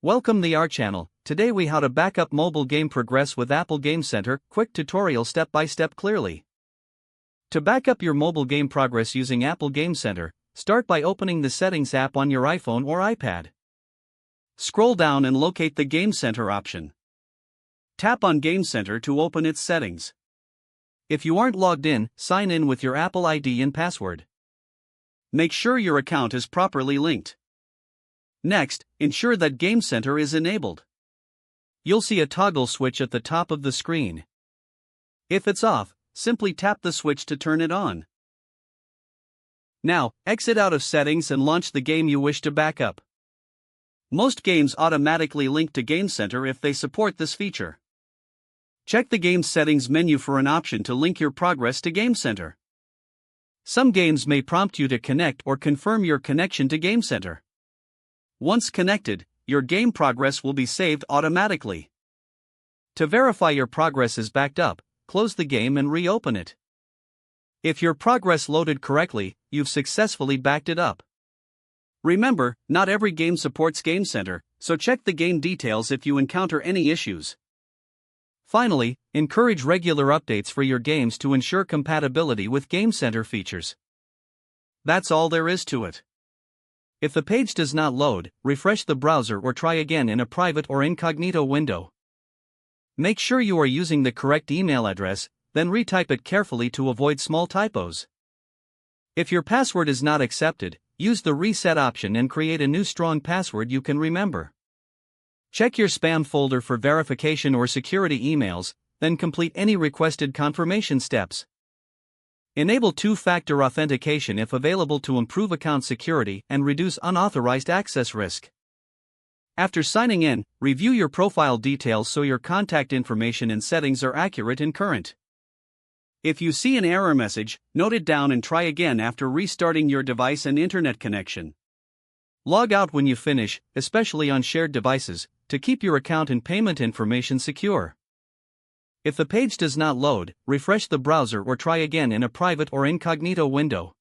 Welcome to our channel. Today we how to backup mobile game progress with Apple Game Center. Quick tutorial step by step clearly. To backup your mobile game progress using Apple Game Center, start by opening the Settings app on your iPhone or iPad. Scroll down and locate the Game Center option. Tap on Game Center to open its settings. If you aren't logged in, sign in with your Apple ID and password. Make sure your account is properly linked. Next, ensure that Game Center is enabled. You'll see a toggle switch at the top of the screen. If it's off, simply tap the switch to turn it on. Now, exit out of Settings and launch the game you wish to backup. Most games automatically link to Game Center if they support this feature. Check the Game Settings menu for an option to link your progress to Game Center. Some games may prompt you to connect or confirm your connection to Game Center. Once connected, your game progress will be saved automatically. To verify your progress is backed up, close the game and reopen it. If your progress loaded correctly, you've successfully backed it up. Remember, not every game supports Game Center, so check the game details if you encounter any issues. Finally, encourage regular updates for your games to ensure compatibility with Game Center features. That's all there is to it. If the page does not load, refresh the browser or try again in a private or incognito window. Make sure you are using the correct email address, then retype it carefully to avoid small typos. If your password is not accepted, use the reset option and create a new strong password you can remember. Check your spam folder for verification or security emails, then complete any requested confirmation steps. Enable two-factor authentication if available to improve account security and reduce unauthorized access risk. After signing in, review your profile details so your contact information and settings are accurate and current. If you see an error message, note it down and try again after restarting your device and internet connection. Log out when you finish, especially on shared devices, to keep your account and payment information secure. If the page does not load, refresh the browser or try again in a private or incognito window.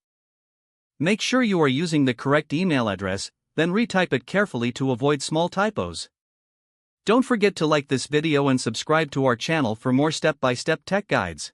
Make sure you are using the correct email address, then retype it carefully to avoid small typos. Don't forget to like this video and subscribe to our channel for more step-by-step tech guides.